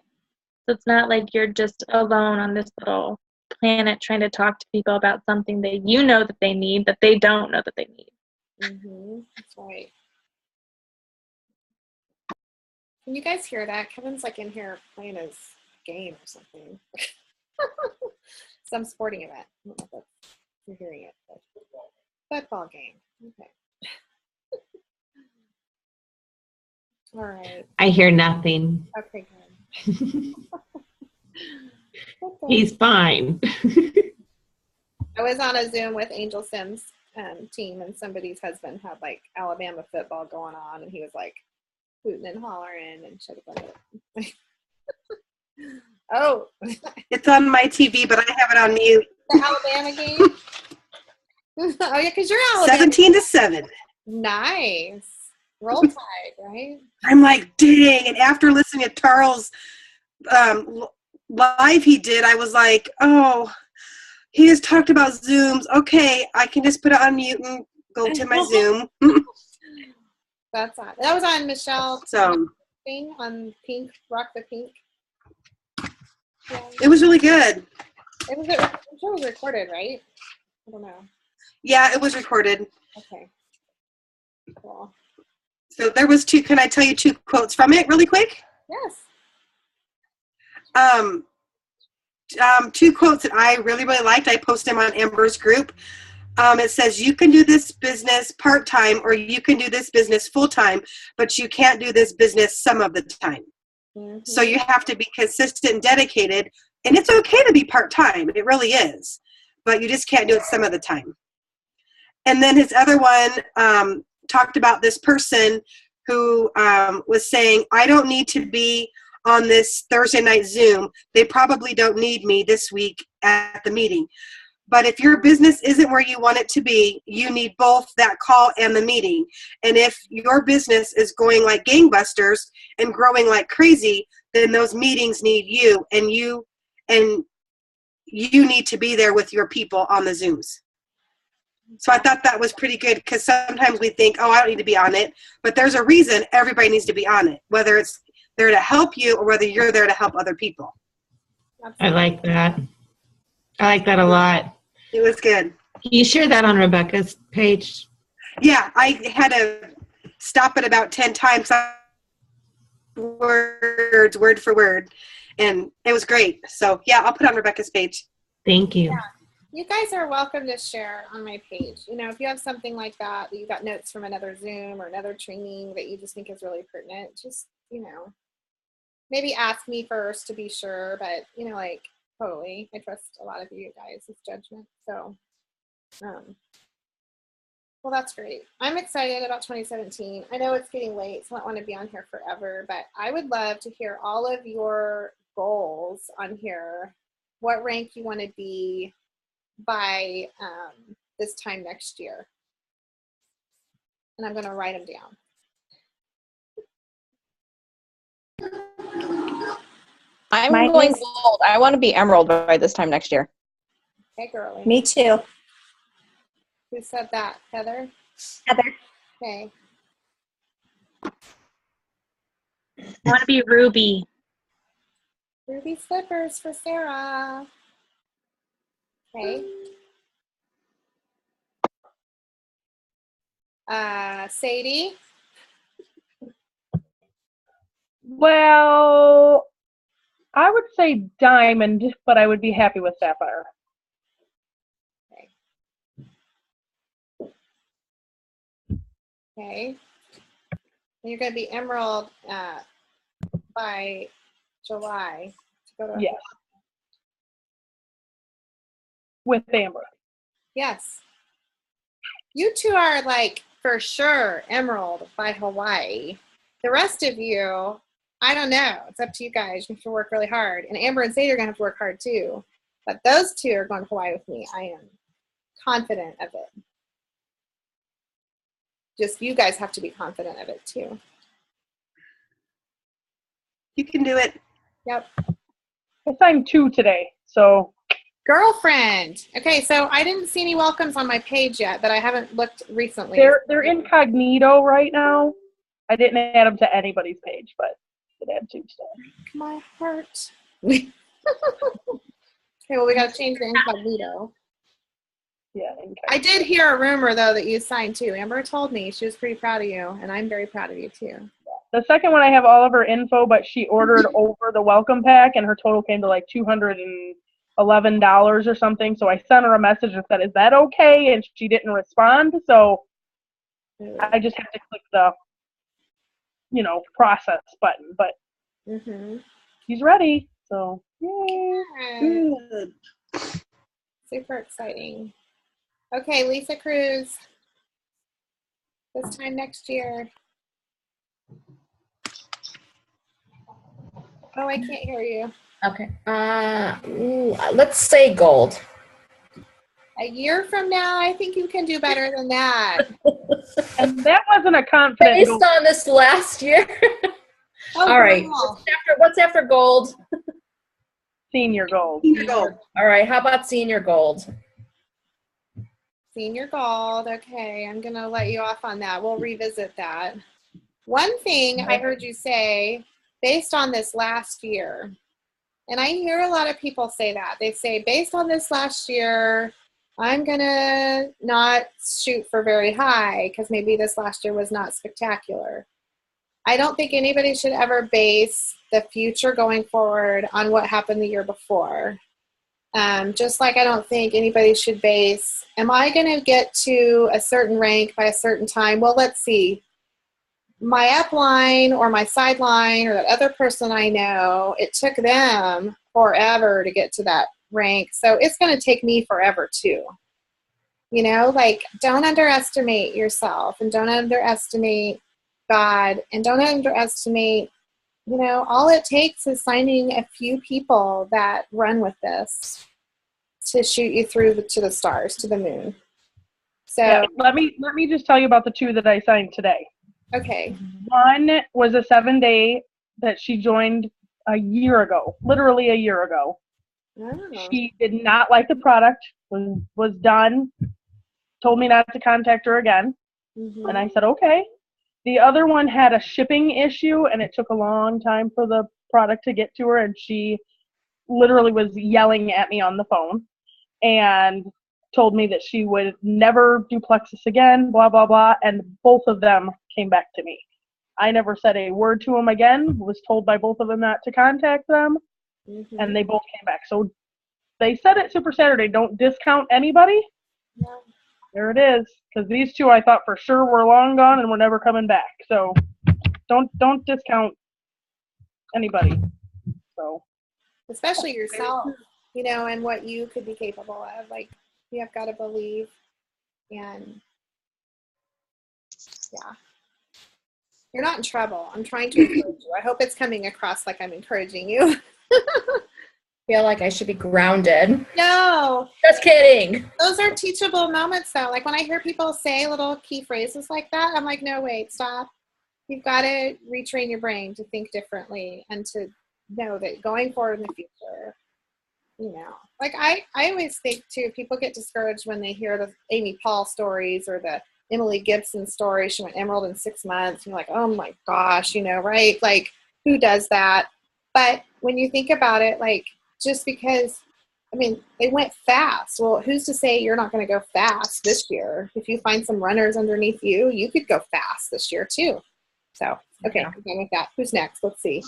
So it's not like you're just alone on this little planet trying to talk to people about something that you know that they need that they don't know that they need. That's right. Can you guys hear that? Kevin's like in here playing his game or something. Some sporting event. I don't know if you're hearing it. But football game. Okay. All right. I hear nothing. Okay, good. Okay. He's fine. I was on a Zoom with Angel Sims' team, and somebody's husband had like Alabama football going on, and he was like hooting and hollering and should have done it. Oh, It's on my TV, but I have it on mute. the Alabama game. Oh yeah, because you're Alabama. 17-7. Nice. Roll Tide, right? I'm like, dang. And after listening to Charles live he did, I was like, oh, he just talked about Zooms. Okay, I can just put it on mute and go to my Zoom. That's on. That was on Michelle So thing on Pink, Rock the Pink. Yeah. it was really good. I'm sure it was recorded, right? I don't know. Yeah, it was recorded. Okay. Cool. So there was two. Can I tell you 2 quotes from it really quick? Yes. 2 quotes that I really, really liked. I posted them on Amber's group. It says, you can do this business part-time or you can do this business full-time, but you can't do this business some of the time. So you have to be consistent and dedicated, and it's okay to be part-time. It really is, but you just can't do it some of the time. And then his other one talked about this person who was saying, I don't need to be on this Thursday night Zoom. They probably don't need me this week at the meeting. But if your business isn't where you want it to be, you need both that call and the meeting. And if your business is going like gangbusters and growing like crazy, then those meetings need you, and you need to be there with your people on the Zooms. So I thought that was pretty good, because sometimes we think, oh, I don't need to be on it. But there's a reason everybody needs to be on it, whether it's there to help you or whether you're there to help other people. I like that. I like that a lot. It was good. Can you share that on Rebecca's page? Yeah, I had to stop it about 10 times, words, word for word, and it was great. So yeah, I'll put it on Rebecca's page. Thank you. Yeah. You guys are welcome to share on my page. You know, if you have something like that you got notes from another Zoom or another training that you just think is really pertinent, just, you know, maybe ask me first to be sure, but, you know, like, totally. I trust a lot of you guys' judgment. So, well, that's great. I'm excited about 2017. I know it's getting late, so I don't want to be on here forever, but I would love to hear all of your goals on here, what rank you want to be by this time next year. and I'm going to write them down. I'm Mine going is- gold. I want to be emerald by this time next year. Okay, girly. Me too. Who said that? Heather? Heather. Okay. I want to be ruby. Ruby slippers for Sarah. Okay. Sadie? Well, I would say diamond, but I would be happy with sapphire. Okay. And you're going to be emerald by July. To go to Yes. With amber. Yes. You two are like for sure emerald by Hawaii. The rest of you, I don't know. It's up to you guys. You have to work really hard. And Amber and Sadie are going to have to work hard too. But those two are going to Hawaii with me. I am confident of it. Just you guys have to be confident of it too. You can do it. Yep. I signed 2 today, so Girlfriend. Okay, so I didn't see any welcomes on my page yet, but I haven't looked recently. they're incognito right now. I didn't add them to anybody's page, but I did add 2 today. My heart. Okay, well, we got to change the incognito. Yeah, incognito. I did hear a rumor, though, that you signed too. Amber told me she was pretty proud of you, and I'm very proud of you, too. The second one I have all of her info, but she ordered over the welcome pack, and her total came to like $211 or something. So I sent her a message and said, "Is that okay?" And she didn't respond. So I just have to click the, process button. But he's ready. So yay. Good. Super exciting. Okay, Lisa Cruz. This time next year. Oh, I can't hear you. Okay. Let's say gold. A year from now, I think you can do better than that. And that wasn't a confident Based goal. on this last year. Oh, All right. girl. What's after gold? Senior gold. Senior gold. All right. How about senior gold? Senior gold. Okay, I'm going to let you off on that. We'll revisit that. One thing I heard you say, based on this last year, and I hear a lot of people say that. They say, based on this last year, I'm going to not shoot for very high because maybe this last year was not spectacular. I don't think anybody should ever base the future going forward on what happened the year before. Just like I don't think anybody should base, am I going to get to a certain rank by a certain time? Well, let's see. My upline or my sideline or that other person I know, it took them forever to get to that rank. So it's going to take me forever too. Don't underestimate yourself and don't underestimate God and don't underestimate, all it takes is finding a few people that run with this to shoot you through to the stars, to the moon. So Yeah, let me just tell you about the 2 that I signed today. Okay. One was a 7-day that she joined a year ago, literally a year ago. Oh. She did not like the product, was done, told me not to contact her again. Mhm. And I said, okay. The other one had a shipping issue, and it took a long time for the product to get to her, and she literally was yelling at me on the phone and told me that she would never do Plexus again, blah, blah, blah, and both of them came back to me. I never said a word to them again, was told by both of them not to contact them, and they both came back. So they said at Super Saturday, don't discount anybody. Yeah. There it is, because these 2 I thought for sure were long gone and were never coming back. So don't discount anybody. So Especially yourself, and what you could be capable of. You have got to believe. And yeah. You're not in trouble. I'm trying to encourage you. I hope it's coming across like I'm encouraging you. feel like I should be grounded. No, Just kidding. those are teachable moments though. Like when I hear people say little key phrases like that, I'm like, no, wait, stop. You've got to retrain your brain to think differently and to know that going forward in the future, you know, like I always think too, people get discouraged when they hear the Amy Paul stories or the Emily Gibson story. She went emerald in 6 months. And you're like, oh my gosh, you know, right? Like who does that? But when you think about it, like just because, I mean, they went fast. Well, who's to say you're not going to go fast this year? If you find some runners underneath you, you could go fast this year too. So, okay, I'm done with that. Who's next? Let's see.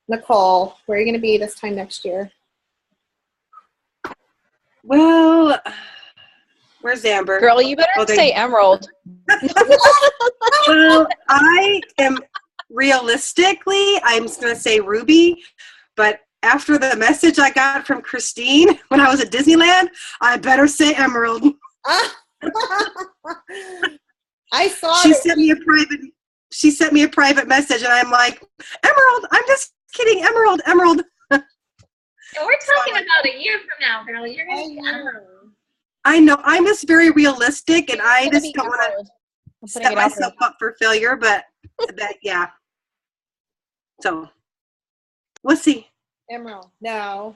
Nicole, where are you going to be this time next year? Well, where's Amber? Girl, you better Oh, there say you- emerald. Well, I am realistically, I'm just going to say Ruby, but after the message I got from Christine when I was at Disneyland, I better say Emerald. I saw She it. sent me a private message, and I'm like, Emerald. I'm just kidding, Emerald. And we're talking about a year from now, girl. You're gonna be I know. I'm just very realistic, and I It's gonna just be don't want emerald. to I'm putting set it out there. myself up for failure. But that, yeah. So we'll see. Emerald. No.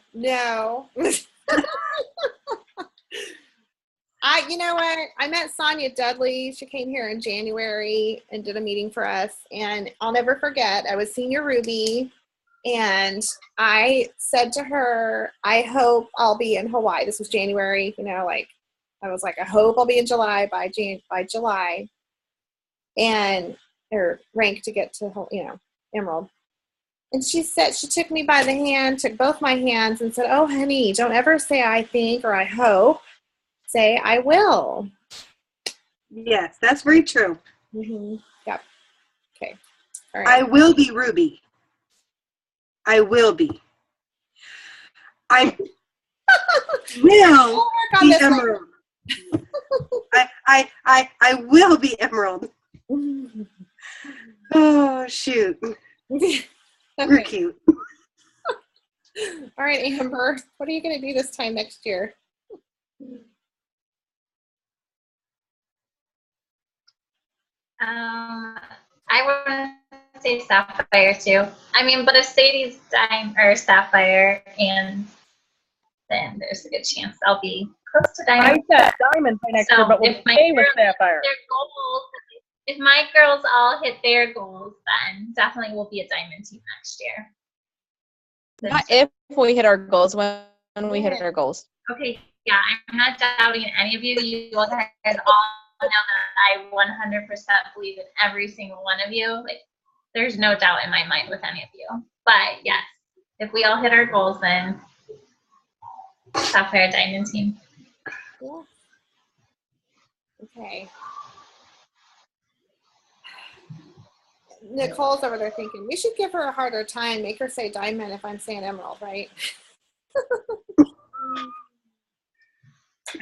You know what? I met Sonia Dudley. She came here in January and did a meeting for us. And I'll never forget, I was Senior Ruby. And I said to her, I hope I'll be in Hawaii. This was January, you know, like I was like, I hope I'll be in July by July. And or rank to get to, you know, Emerald. And she said, she took me by the hand, took both my hands and said, oh, honey, don't ever say I think or I hope. Say I will. Yes, that's very true. Mm-hmm. Yep. Okay. All right. I will be Ruby. I will be. I will We'll work on be this Emerald. I will be Emerald. later. Oh, shoot. We're Okay. cute. All right, Amber, what are you going to do this time next year? I would say Sapphire too. I mean, but if Sadie's Sapphire, and then there's a good chance I'll be close to I Diamond. said diamond by next year, but we'll if my stay with girls sapphire. hit their goals, if my girls all hit their goals, then definitely we'll be a Diamond team next year. Not if we hit our goals, when we hit our goals. Okay, yeah, I'm not doubting any of you. You guys all know that I 100% believe in every single one of you. Like, there's no doubt in my mind with any of you. But yes, if we all hit our goals, then Sapphire Diamond team. Yeah. Okay. Nicole's over there thinking, we should give her a harder time. Make her say diamond if I'm saying emerald, right?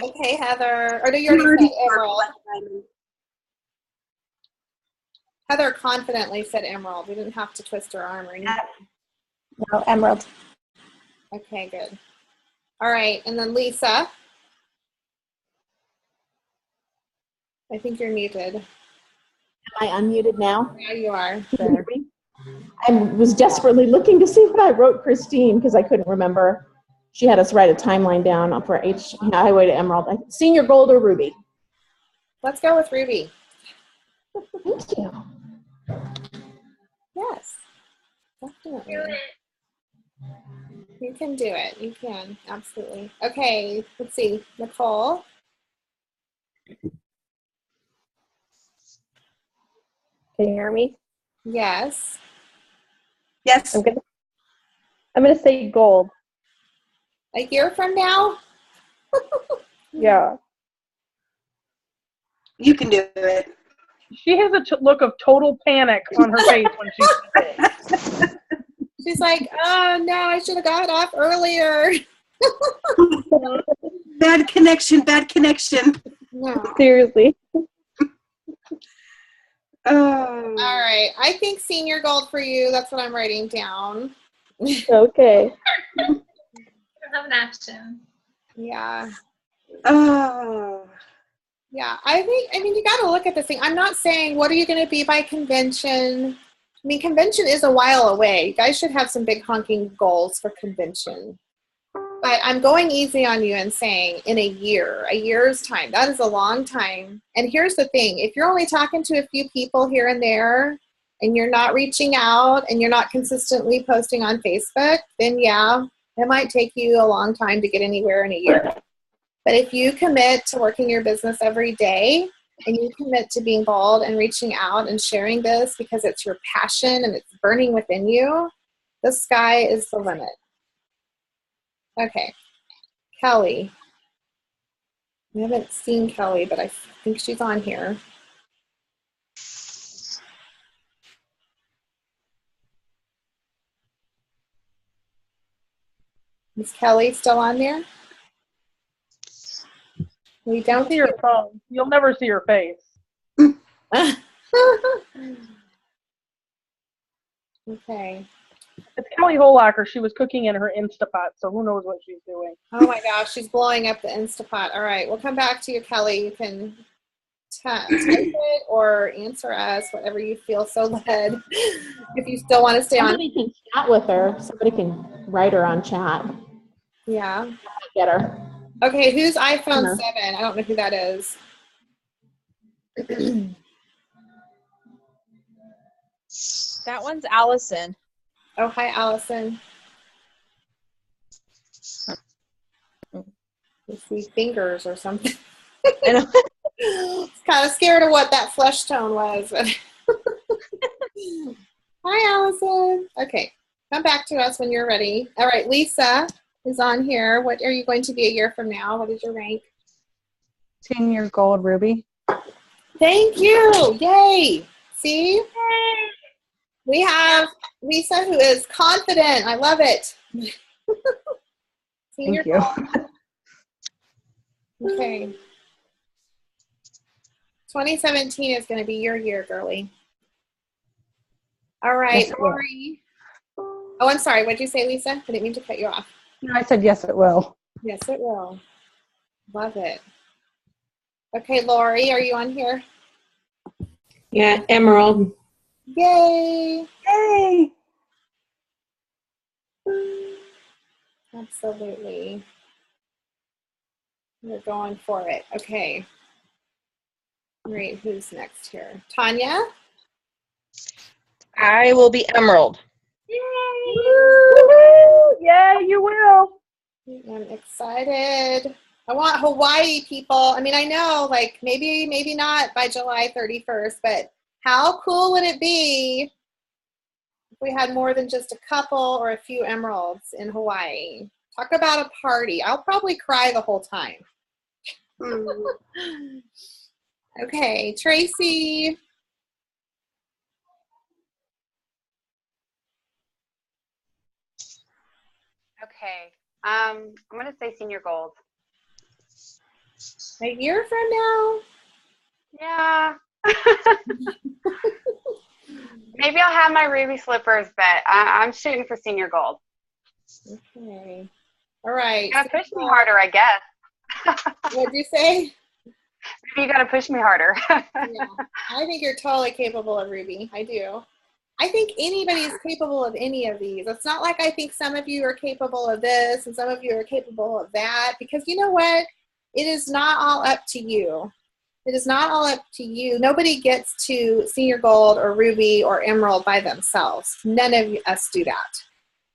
Okay, Heather. Or do you already say emerald? Heather confidently said emerald. We didn't have to twist her arm or anything. No, emerald. Okay, good. All right, and then Lisa. I think you're muted. Am I unmuted now? There you are. Can you hear me? I was desperately looking to see what I wrote Christine because I couldn't remember. She had us write a timeline down for Highway to Emerald. Senior Gold or Ruby? Let's go with Ruby. Thank you. Yes, definitely. Do it. You can do it. You can. Absolutely. Okay, let's see. Nicole. Can you hear me? Yes. Yes. I'm gonna say gold. A year from now? Yeah. You can do it. She has a look of total panic on her face when she says it. She's like, oh no, I should have got off earlier. Bad connection, bad connection. No. Seriously. Oh. All right. I think senior gold for you. That's what I'm writing down. Okay. Of an action. Yeah. Oh. Yeah. I mean, you got to look at this thing. I'm not saying, what are you going to be by convention? I mean, convention is a while away. You guys should have some big honking goals for convention. But I'm going easy on you and saying in a year's time. That is a long time. And here's the thing. If you're only talking to a few people here and there, and you're not reaching out, and you're not consistently posting on Facebook, then yeah, it might take you a long time to get anywhere in a year. But if you commit to working your business every day, and you commit to being bold and reaching out and sharing this because it's your passion and it's burning within you, the sky is the limit. Okay, Kelly. We haven't seen Kelly, but I think she's on here. Is Kelly still on there? We don't see your phone. You'll never see her face. Okay. It's Kelly Holacker. She was cooking in her Instapot, so who knows what she's doing. Oh my gosh, she's blowing up the Instapot. All right, we'll come back to you, Kelly. You can type it or answer us, whatever you feel so led. If you still want to stay on. Somebody can chat with her. Somebody can write her on chat. Yeah. Get her. Okay, who's iPhone 7? I don't know who that is. That one's Allison. Oh, hi, Allison. You see fingers or something. I know. Kind of scared of what that flesh tone was. Hi, Allison. Okay, come back to us when you're ready. All right, Lisa is on here. What are you going to be a year from now? What is your rank? 10-year gold, Ruby. Thank you. Yay. See? We have Lisa who is confident. I love it. Thank you. Okay. 2017 is going to be your year, girly. All right, Yes, it will. Lori. Oh, I'm sorry. What did you say, Lisa? I didn't mean to cut you off. No, I said yes, it will. Yes, it will. Love it. Okay, Lori, are you on here? Yeah, Emerald. Yay! Yay! Absolutely. We're going for it. Okay. All right, who's next here? Tanya? I will be Emerald. Yeah, you will. I'm excited. I want Hawaii people. I mean, I know, like, maybe not by July 31st, but how cool would it be if we had more than just a couple or a few emeralds in Hawaii? Talk about a party. I'll probably cry the whole time. Okay, Tracy. Okay. I'm going to say senior gold. A year from now? Yeah. Maybe I'll have my ruby slippers, but I'm shooting for senior gold. Okay. All right. You gotta push me harder, I guess. What'd you say? Maybe you gotta push me harder. Yeah. I think you're totally capable of Ruby. I do. I think anybody is capable of any of these. It's not like I think some of you are capable of this and some of you are capable of that, because you know what? It is not all up to you. It is not all up to you. Nobody gets to senior gold or ruby or emerald by themselves. None of us do that.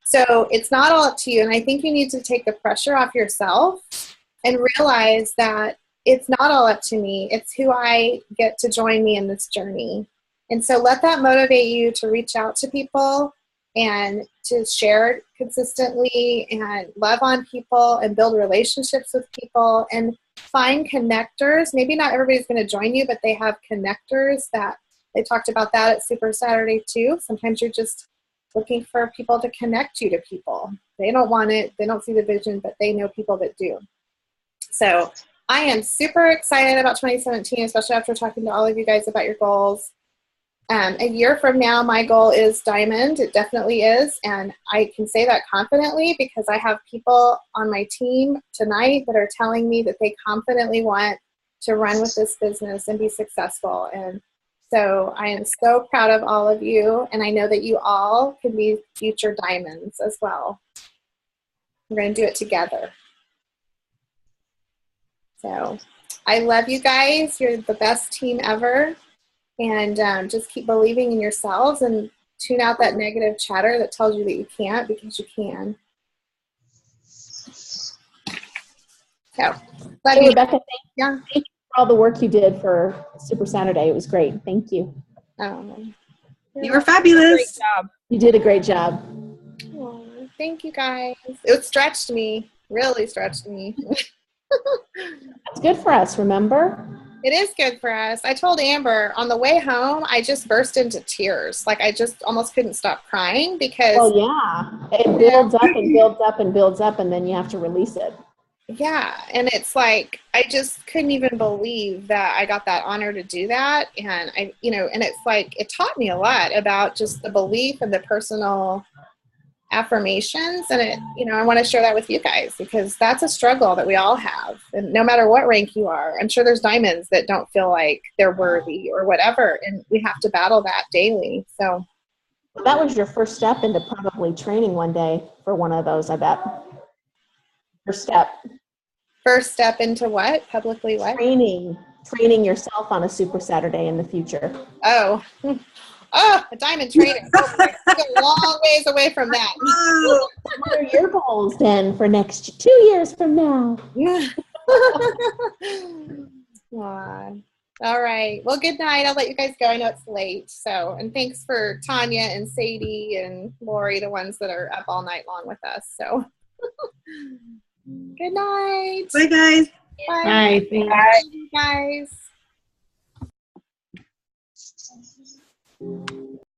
So it's not all up to you. And I think you need to take the pressure off yourself and realize that it's not all up to me. It's who I get to join me in this journey. And so let that motivate you to reach out to people and to share consistently and love on people and build relationships with people and find connectors. Maybe not everybody's going to join you, but they have connectors that they talked about that at Super Saturday too. Sometimes you're just looking for people to connect you to people. They don't want it. They don't see the vision, but they know people that do. So I am super excited about 2017, especially after talking to all of you guys about your goals. A year from now, my goal is diamond. It definitely is. And I can say that confidently because I have people on my team tonight that are telling me that they confidently want to run with this business and be successful. And so I am so proud of all of you. And I know that you all can be future diamonds as well. We're going to do it together. So I love you guys. You're the best team ever. And just keep believing in yourselves and tune out that negative chatter that tells you that you can't, because you can. So, love you. Rebecca, Yeah. Thank you for all the work you did for Super Saturday. It was great. Thank you. You were fabulous. Great job. You did a great job. Oh, thank you guys. It stretched me, really stretched me. That's good for us, remember? It is good for us. I told Amber on the way home, I just burst into tears. Like I just almost couldn't stop crying because. Oh yeah, it builds up and builds up and builds up, and then you have to release it. Yeah, and it's like I just couldn't even believe that I got that honor to do that, and and it's like it taught me a lot about just the belief and the personal affirmations, and I want to share that with you guys because that's a struggle that we all have, and no matter what rank you are, I'm sure there's diamonds that don't feel like they're worthy or whatever, and we have to battle that daily. So that was your first step into probably training one day for one of those, I bet. First step into what? Publicly what? Training yourself on a Super Saturday in the future. Oh, a diamond trainer. We're a long ways away from that. What are your goals then for next 2 years from now? All right. Well, good night. I'll let you guys go. I know it's late. So, and thanks for Tanya and Sadie and Lori, the ones that are up all night long with us. So, good night. Bye, guys. Bye. Bye. Bye, guys.